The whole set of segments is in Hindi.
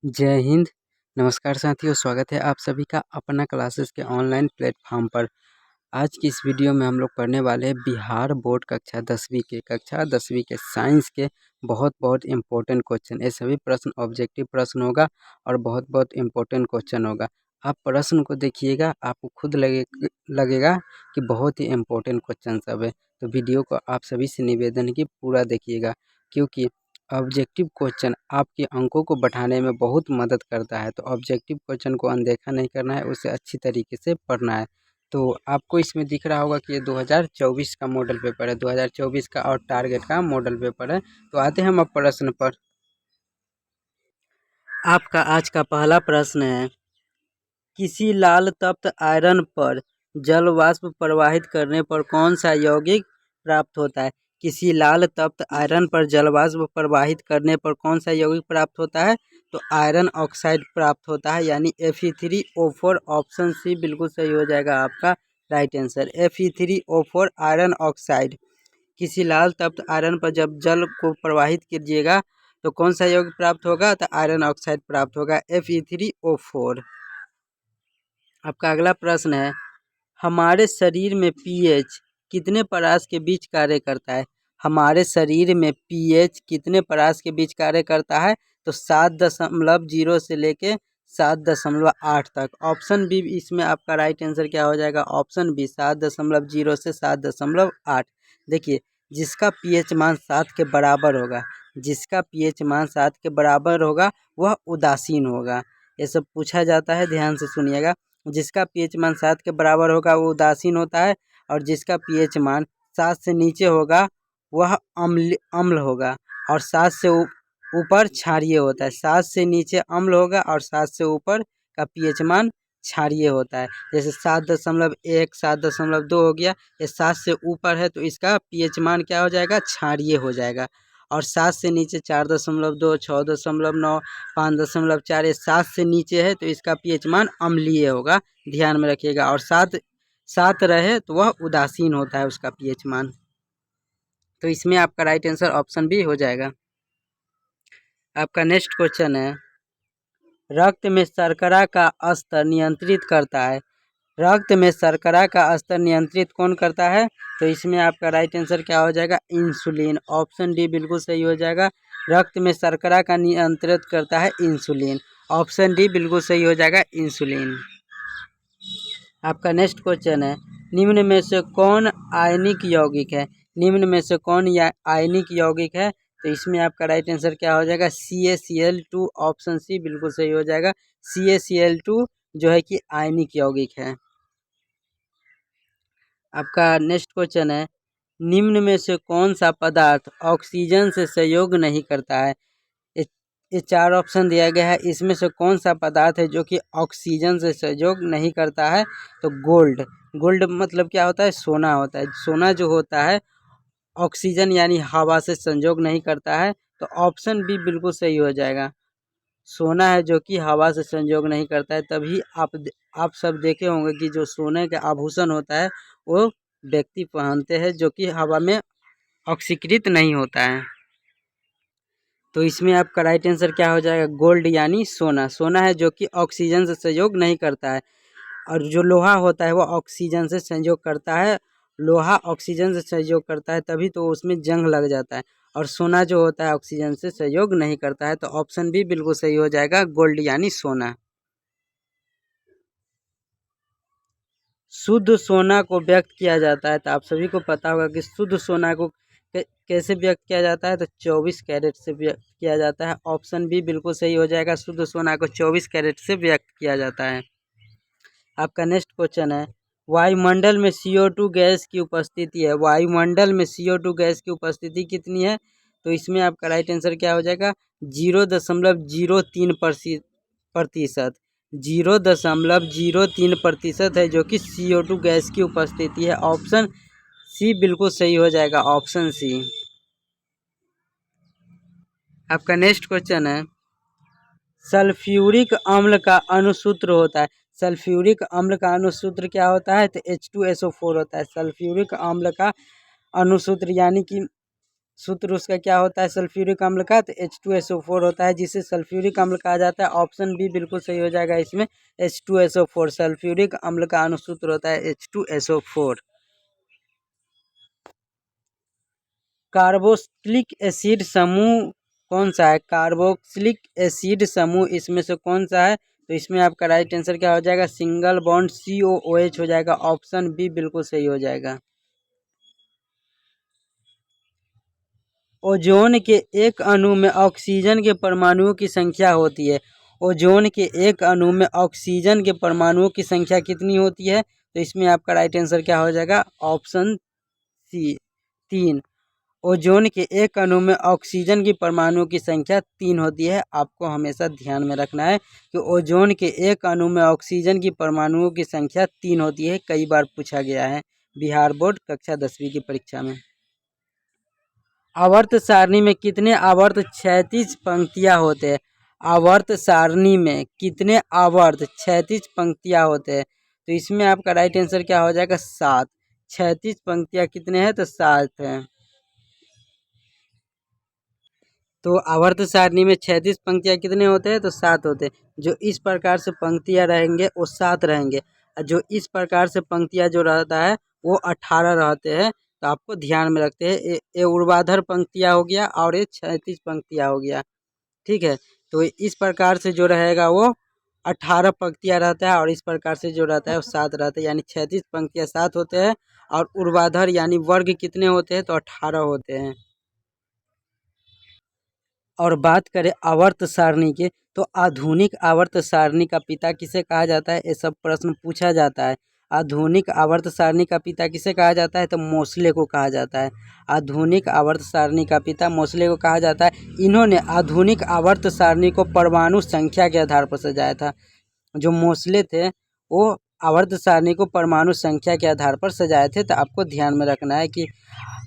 जय हिंद। नमस्कार साथियों, स्वागत है आप सभी का अपना क्लासेस के ऑनलाइन प्लेटफॉर्म पर। आज की इस वीडियो में हम लोग पढ़ने वाले हैं बिहार बोर्ड कक्षा 10वीं के साइंस के बहुत बहुत इम्पोर्टेंट क्वेश्चन। ये सभी प्रश्न ऑब्जेक्टिव प्रश्न होगा और बहुत बहुत इम्पोर्टेंट क्वेश्चन होगा। आप प्रश्न को देखिएगा, आपको खुद लगेगा कि बहुत ही इम्पोर्टेंट क्वेश्चन सब है। तो वीडियो को आप सभी से निवेदन है कि पूरा देखिएगा, क्योंकि ऑब्जेक्टिव क्वेश्चन आपके अंकों को बढ़ाने में बहुत मदद करता है। तो ऑब्जेक्टिव क्वेश्चन को अनदेखा नहीं करना है, उसे अच्छी तरीके से पढ़ना है। तो आपको इसमें दिख रहा होगा कि ये 2024 का मॉडल पेपर है, 2024 का और टारगेट का मॉडल पेपर है। तो आते हैं हम अब प्रश्न पर। आपका आज का पहला प्रश्न है, किसी लाल तप्त आयरन पर जल वाष्प प्रवाहित करने पर कौन सा यौगिक प्राप्त होता है? किसी लाल तप्त आयरन पर जल वाष्प प्रवाहित करने पर कौन सा यौगिक प्राप्त होता है? तो आयरन ऑक्साइड प्राप्त होता है, यानी Fe3O4। ऑप्शन सी बिल्कुल सही हो जाएगा आपका right answer, Fe3O4 iron oxide. किसी लाल तप्त आयरन पर जब जल को प्रवाहित कीजिएगा तो कौन सा यौगिक प्राप्त होगा? तो आयरन ऑक्साइड प्राप्त होगा, Fe3O4। आपका अगला प्रश्न है, हमारे शरीर में पीएच कितने परास के बीच कार्य करता है? हमारे शरीर में पीएच कितने परास के बीच कार्य करता है? तो 7.0 से लेके 7.8 तक। ऑप्शन बी इसमें आपका राइट आंसर क्या हो जाएगा? ऑप्शन बी 7.0 से 7.8। देखिए, जिसका पीएच मान 7 के बराबर होगा, जिसका पीएच मान 7 के बराबर होगा वह उदासीन होगा। ये सब पूछा जाता है, ध्यान से सुनिएगा। जिसका पीएच मान 7 के बराबर होगा वो उदासीन होता है, और जिसका पीएच मान 7 से नीचे होगा वह अम्ल होगा, और 7 से ऊपर क्षारीय होता है। 7 से नीचे अम्ल होगा और 7 से ऊपर का पीएच मान क्षारीय होता है। जैसे 7.1 7.2 हो गया, ये 7 से ऊपर है तो इसका पीएच मान क्या हो जाएगा? क्षारीय हो जाएगा। और 7 से नीचे 4.2 6.9 5.4, ये 7 से नीचे है तो इसका पीएच मान अम्लीय होगा, ध्यान में रखिएगा। और 7 रहे तो वह उदासीन होता है उसका पीएच मान। तो इसमें आपका राइट आंसर ऑप्शन बी हो जाएगा। आपका नेक्स्ट क्वेश्चन है, रक्त में शर्करा का स्तर नियंत्रित करता है। रक्त में शर्करा का स्तर नियंत्रित कौन करता है? तो इसमें आपका राइट आंसर क्या हो जाएगा? इंसुलिन। ऑप्शन डी बिल्कुल सही हो जाएगा। रक्त में शर्करा का नियंत्रित करता है इंसुलिन। ऑप्शन डी बिल्कुल सही हो जाएगा, इंसुलिन। आपका नेक्स्ट क्वेश्चन है, निम्न में से कौन आयनिक यौगिक है? निम्न में से कौन आयनिक यौगिक है? तो इसमें आपका राइट आंसर क्या हो जाएगा? CaCl2। ऑप्शन सी बिल्कुल सही हो जाएगा। CaCl2 जो है कि आयनिक यौगिक है। आपका नेक्स्ट क्वेश्चन है, निम्न में से कौन सा पदार्थ ऑक्सीजन से सहयोग नहीं करता है? ये 4 ऑप्शन दिया गया है, इसमें से कौन सा पदार्थ है जो कि ऑक्सीजन से सहयोग नहीं करता है? तो गोल्ड। गोल्ड मतलब क्या होता है? सोना होता है। सोना जो होता है ऑक्सीजन यानी हवा से संयोग नहीं करता है, तो ऑप्शन बी बिल्कुल सही हो जाएगा। सोना है जो कि हवा से संयोग नहीं करता है। तभी आप सब देखे होंगे कि जो सोने का आभूषण होता है वो व्यक्ति पहनते हैं, जो कि हवा में ऑक्सीकृत नहीं होता है। तो इसमें आपका राइट आंसर क्या हो जाएगा? गोल्ड यानी सोना। सोना है जो कि ऑक्सीजन से सहयोग नहीं करता है। और जो लोहा होता है वो ऑक्सीजन से सहयोग करता है। लोहा ऑक्सीजन से सहयोग करता है तभी तो उसमें जंग लग जाता है। और सोना जो होता है ऑक्सीजन से सहयोग नहीं करता है। तो ऑप्शन बी बिल्कुल सही हो जाएगा, गोल्ड यानी सोना। शुद्ध सोना को व्यक्त किया जाता है, तो आप सभी को पता होगा कि शुद्ध सोना को कैसे व्यक्त किया जाता है? तो 24 कैरेट से व्यक्त किया जाता है। ऑप्शन बी बिल्कुल सही हो जाएगा, शुद्ध सोना को 24 कैरेट से व्यक्त किया जाता है। आपका नेक्स्ट क्वेश्चन है, वायुमंडल में CO2 गैस की उपस्थिति है। वायुमंडल में CO2 गैस की उपस्थिति कितनी है? तो इसमें आपका राइट आंसर क्या हो जाएगा? 0.03%। 0.03% है जो कि CO2 गैस की उपस्थिति है। ऑप्शन सी बिल्कुल सही हो जाएगा, ऑप्शन सी। आपका नेक्स्ट क्वेश्चन है, सल्फ्यूरिक अम्ल का अणुसूत्र होता है। सल्फ्यूरिक अम्ल का अणुसूत्र क्या होता है? तो H2SO4 होता है। सल्फ्यूरिक अम्ल का अणुसूत्र यानी कि सूत्र उसका क्या होता है सल्फ्यूरिक अम्ल का, तो H2SO4 होता है, जिसे सल्फ्यूरिक अम्ल कहा जाता है। ऑप्शन बी बिल्कुल सही हो जाएगा इसमें, H2SO4 सल्फ्यूरिक अम्ल का अनुसूत्र होता है H2SO4। कार्बोक्सिलिक एसिड समूह कौन सा है? कार्बोक्सिलिक एसिड समूह इसमें से कौन सा है? तो इसमें आपका राइट आंसर क्या हो जाएगा? सिंगल बॉन्ड COOH हो जाएगा। ऑप्शन बी बिल्कुल सही हो जाएगा। ओजोन के एक अणु में ऑक्सीजन के परमाणुओं की संख्या होती है। ओजोन के एक अणु में ऑक्सीजन के परमाणुओं की संख्या कितनी होती है? तो इसमें आपका राइट आंसर क्या हो जाएगा? Option C 3। ओजोन के एक अणु में ऑक्सीजन की परमाणुओं की संख्या 3 होती है। आपको हमेशा ध्यान में रखना है कि ओजोन के एक अणु में ऑक्सीजन की परमाणुओं की संख्या 3 होती है। कई बार पूछा गया है बिहार बोर्ड कक्षा 10वीं की परीक्षा में। आवर्त सारणी में कितने आवर्त क्षैतिज पंक्तियां होते हैं? आवर्त सारणी में कितने आवर्त क्षैतिज पंक्तियां होते हैं? तो इसमें आपका राइट आंसर क्या हो जाएगा? 7। क्षैतिज पंक्तियां कितने हैं? तो 7 हैं। तो आवर्त सारणी में क्षैतिज पंक्तियां कितने होते हैं? तो 7 होते हैं। जो इस प्रकार से पंक्तियां रहेंगे वो 7 रहेंगे, और जो इस प्रकार से पंक्तियां जो रहता है वो 18 रहते हैं। तो आपको ध्यान में रखते हैं, ये ऊर्ध्वाधर पंक्तियां हो गया और ये क्षैतिज पंक्तियां हो गया। ठीक है, तो इस प्रकार से जो रहेगा वो 18 पंक्तियां रहता है, और इस प्रकार से जो रहता है वो 7 रहता है। यानी क्षैतिज पंक्तियां 7 होते हैं, और ऊर्ध्वाधर यानी वर्ग कितने होते हैं? तो 18 होते हैं। और बात करें आवर्त सारणी की, तो आधुनिक आवर्त सारणी का पिता किसे कहा जाता है? ये सब प्रश्न पूछा जाता है। आधुनिक आवर्त सारणी का पिता किसे कहा जाता है? तो मोसले को कहा जाता है। आधुनिक आवर्त सारणी का पिता मोसले को कहा जाता है। इन्होंने आधुनिक आवर्त सारणी को परमाणु संख्या के आधार पर सजाया था। जो मोसले थे वो आवर्त सारणी को परमाणु संख्या के आधार पर सजाए थे। तो आपको ध्यान में रखना है कि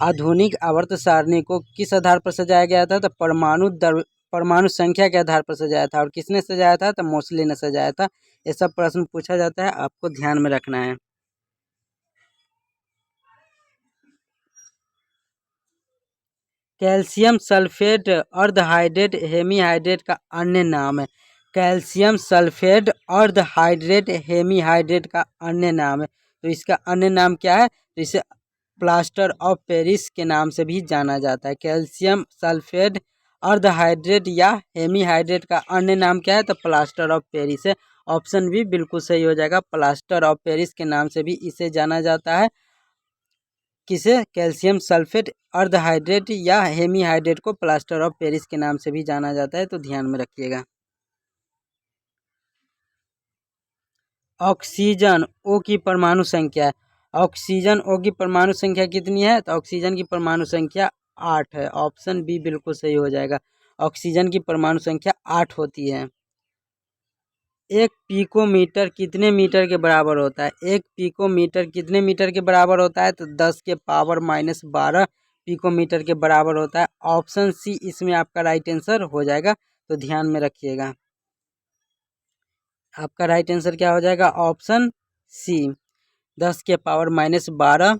आधुनिक आवर्त सारणी को किस आधार पर सजाया गया था? तो परमाणु संख्या के आधार पर सजाया था। और किसने सजाया था? तो मोसले ने सजाया था। ये सब प्रश्न पूछा जाता है, आपको ध्यान में रखना है। कैल्शियम सल्फेट अर्धहाइड्रेट हेमीहाइड्रेट का अन्य नाम है। कैल्शियम सल्फेट अर्धहाइड्रेट हेमीहाइड्रेट का अन्य नाम है। तो इसका अन्य नाम क्या है? तो इसे प्लास्टर ऑफ पेरिस के नाम से भी जाना जाता है। कैल्शियम सल्फेट अर्धहाइड्रेट या हेमीहाइड्रेट का अन्य नाम क्या है? तो प्लास्टर ऑफ पेरिस है। ऑप्शन भी बिल्कुल सही हो जाएगा। प्लास्टर ऑफ पेरिस के नाम से भी इसे जाना जाता है। किसे? कैल्शियम सल्फेट अर्धहाइड्रेट या हेमीहाइड्रेट को प्लास्टर ऑफ पेरिस के नाम से भी जाना जाता है। तो ध्यान में रखिएगा। ऑक्सीजन ओ की परमाणु संख्या है। ऑक्सीजन ओ की परमाणु संख्या कितनी है? तो ऑक्सीजन की परमाणु संख्या 8 है। ऑप्शन बी बिल्कुल सही हो जाएगा। ऑक्सीजन की परमाणु संख्या 8 होती है। एक पिकोमीटर कितने मीटर के बराबर होता है? एक पिकोमीटर कितने मीटर के बराबर होता है? तो 10 के पावर -12 पिकोमीटर के बराबर होता है। ऑप्शन सी इसमें आपका राइट आंसर हो जाएगा। तो ध्यान में रखिएगा, आपका राइट आंसर क्या हो जाएगा? ऑप्शन सी 10 के पावर -12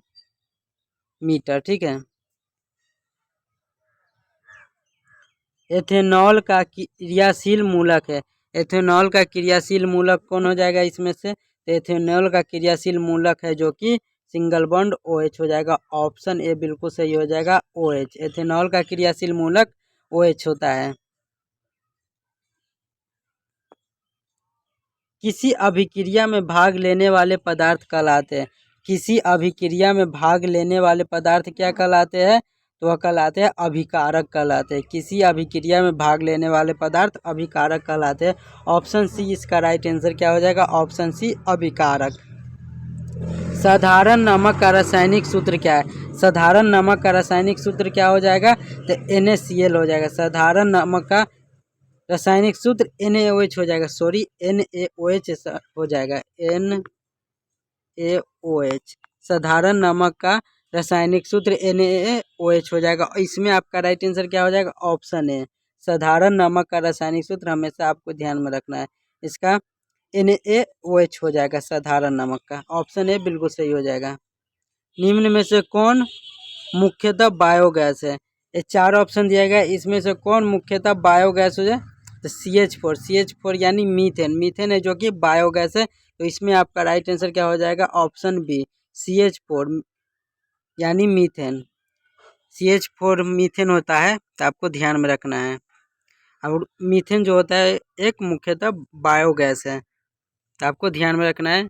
मीटर। ठीक है। एथेनॉल का क्रियाशील मूलक है। एथेनॉल का क्रियाशील मूलक कौन हो जाएगा इसमें से? तो एथेनॉल का क्रियाशील मूलक है जो कि सिंगल बॉन्ड OH हो जाएगा। ऑप्शन ए बिल्कुल सही हो जाएगा, OH। एथेनॉल का क्रियाशील मूलक OH होता है। किसी अभिक्रिया में भाग लेने वाले पदार्थ कहलाते हैं। किसी अभिक्रिया में भाग लेने वाले पदार्थ क्या कहलाते हैं? तो वह कहलाते हैं अभिकारक कहलाते हैं। किसी अभिक्रिया में भाग लेने वाले पदार्थ अभिकारक कहलाते हैं। ऑप्शन सी इसका राइट आंसर क्या हो जाएगा? ऑप्शन सी अभिकारक। साधारण नमक का रासायनिक सूत्र क्या है? साधारण नमक का रासायनिक सूत्र क्या हो जाएगा? तो NaCl हो जाएगा। साधारण नमक का रासायनिक सूत्र NaOH हो जाएगा। सॉरी, NaOH हो जाएगा। NaOH साधारण नमक का रासायनिक सूत्र NaOH हो जाएगा। इसमें आपका राइट आंसर क्या हो जाएगा? Option A. साधारण नमक का रासायनिक सूत्र हमेशा आपको ध्यान में रखना है, इसका NaOH हो जाएगा साधारण नमक का। ऑप्शन ए बिल्कुल सही हो जाएगा। निम्न में से कौन मुख्यतः बायोगैस है? ये 4 ऑप्शन दिया गया, इसमें से कौन मुख्यतः बायोगैस हो जाए? तो CH4 यानी मीथेन है जो कि बायोगैस है। तो इसमें आपका राइट आंसर क्या हो जाएगा? ऑप्शन बी, CH4 यानी मीथेन। CH4 मीथेन होता है, तो आपको ध्यान में रखना है। और मीथेन जो होता है एक मुख्यतः बायोगैस है, तो आपको ध्यान में रखना है।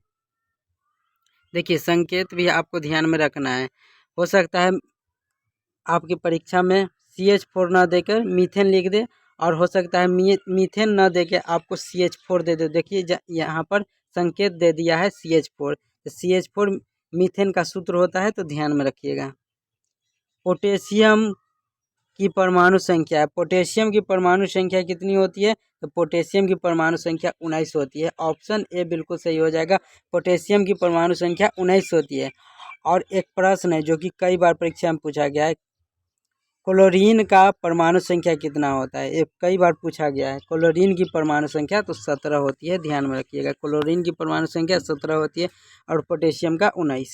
देखिए संकेत भी आपको ध्यान में रखना है। हो सकता है आपकी परीक्षा में CH4 ना देकर मीथेन लिख दे, और हो सकता है मीथेन ना देके आपको CH4 दे दे। देखिए यहाँ पर संकेत दे दिया है CH4, तो CH4 मीथेन का सूत्र होता है, तो ध्यान में रखिएगा। पोटेशियम की परमाणु संख्या है, पोटेशियम की परमाणु संख्या कितनी होती है? तो पोटेशियम की परमाणु संख्या 19 होती है। ऑप्शन ए बिल्कुल सही हो जाएगा, पोटेशियम की परमाणु संख्या 19 होती है। और एक प्रश्न है जो कि कई बार परीक्षा में पूछा गया है, क्लोरीन का परमाणु संख्या कितना होता है? ये कई बार पूछा गया है। क्लोरीन की परमाणु संख्या तो 17 होती है, ध्यान में रखिएगा। क्लोरीन की परमाणु संख्या 17 होती है और पोटेशियम का 19।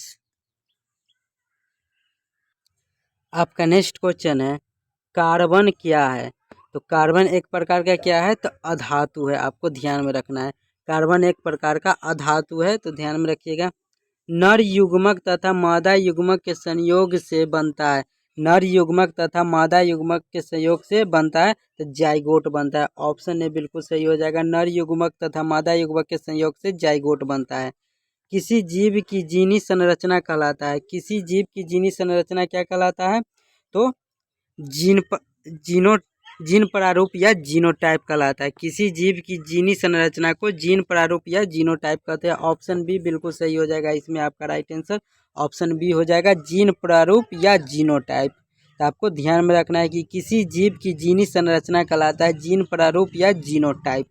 आपका नेक्स्ट क्वेश्चन है, कार्बन क्या है? तो कार्बन एक प्रकार का क्या है? तो अधातु है, आपको ध्यान में रखना है। कार्बन एक प्रकार का अधातु है, तो ध्यान में रखिएगा। नर युग्मक तथा मादा युग्मक के संयोग से बनता है। नर युग्मक तथा मादा युग्मक के संयोग से बनता है, तो जाइगोट बनता है। ऑप्शन ए बिल्कुल सही हो जाएगा, नर युग्मक तथा मादा युग्मक के संयोग से जाइगोट बनता है। किसी जीव की जीनी संरचना कहलाता है। किसी जीव की जीनी संरचना क्या कहलाता है? तो जीनो जीन प्रारूप या जीनोटाइप कहलाता है। किसी जीव की जीनी संरचना को जीन प्रारूप या जीनोटाइप कहते हैं। ऑप्शन बी बिल्कुल सही हो जाएगा, इसमें आपका राइट आंसर ऑप्शन बी हो जाएगा, जीन प्रारूप या जीनोटाइप। तो आपको ध्यान में रखना है कि किसी जीव की जीनी संरचना कहलाता है जीन प्रारूप या जीनोटाइप।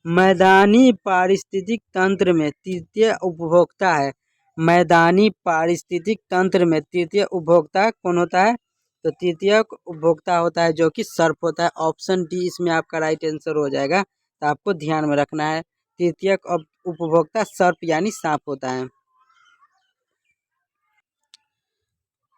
मैदानी पारिस्थितिक तंत्र में तृतीय उपभोक्ता है। मैदानी पारिस्थितिक तंत्र में तृतीय उपभोक्ता कौन होता है? तो तृतीय उपभोक्ता होता है जो कि सर्प होता है। ऑप्शन डी इसमें आपका राइट आंसर हो जाएगा, तो आपको ध्यान में रखना है। तृतीय उपभोक्ता सर्प यानी सांप होता है।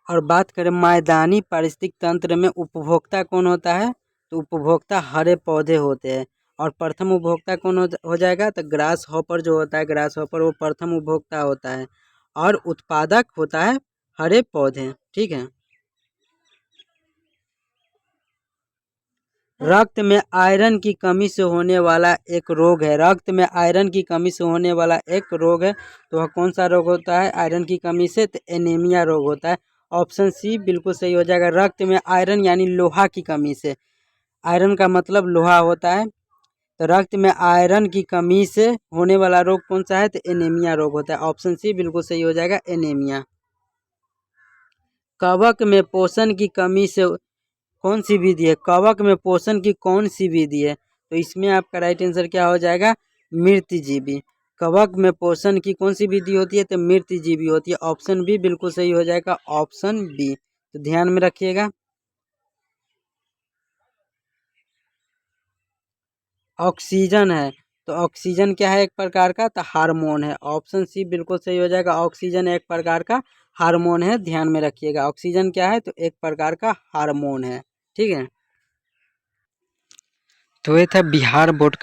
और बात करें मैदानी पारिस्थितिक तंत्र में उपभोक्ता कौन होता है? तो उपभोक्ता हरे पौधे होते हैं। और प्रथम उपभोक्ता कौन हो जाएगा? तो ग्रास हॉपर जो होता है, ग्रास हॉपर वो प्रथम उपभोक्ता होता है। और उत्पादक होता है हरे पौधे, ठीक है। रक्त में आयरन की कमी से होने वाला एक रोग है। रक्त में आयरन की कमी से होने वाला एक रोग है, तो वह कौन सा रोग होता है आयरन की कमी से? तो एनीमिया रोग होता है। ऑप्शन सी बिल्कुल सही हो जाएगा, रक्त में आयरन यानी लोहा की कमी से। आयरन का मतलब लोहा होता है, तो रक्त में आयरन की कमी से होने वाला रोग कौन सा है? तो एनीमिया रोग होता है। ऑप्शन सी बिल्कुल सही हो जाएगा, एनीमिया। कवक में पोषण की कमी से कौन सी विधि है? कवक में पोषण की कौन सी विधि है? तो इसमें आपका राइट आंसर क्या हो जाएगा? मृतजीवी। कवक में पोषण की कौन सी विधि होती है? तो मृतजीवी होती है। ऑप्शन बी बिल्कुल सही हो जाएगा, ऑप्शन बी। तो ध्यान में रखिएगा। ऑक्सीजन है, तो ऑक्सीजन क्या है? एक प्रकार का तो हार्मोन है। ऑप्शन सी बिल्कुल सही हो जाएगा, ऑक्सीजन एक प्रकार का हार्मोन है, ध्यान में रखिएगा। ऑक्सीजन क्या है? तो एक प्रकार का हार्मोन है, ठीक है। तो ये था बिहार बोर्ड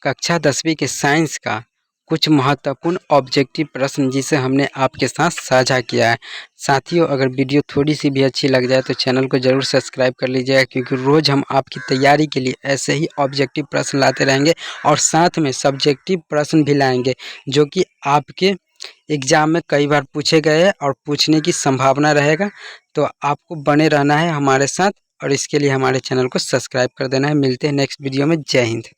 कक्षा 10वीं के साइंस का कुछ महत्वपूर्ण ऑब्जेक्टिव प्रश्न, जिसे हमने आपके साथ साझा किया है। साथियों, अगर वीडियो थोड़ी सी भी अच्छी लग जाए तो चैनल को ज़रूर सब्सक्राइब कर लीजिएगा, क्योंकि रोज़ हम आपकी तैयारी के लिए ऐसे ही ऑब्जेक्टिव प्रश्न लाते रहेंगे और साथ में सब्जेक्टिव प्रश्न भी लाएंगे, जो कि आपके एग्ज़ाम में कई बार पूछे गए हैं और पूछने की संभावना रहेगा। तो आपको बने रहना है हमारे साथ, और इसके लिए हमारे चैनल को सब्सक्राइब कर देना है। मिलते हैं नेक्स्ट वीडियो में। जय हिंद।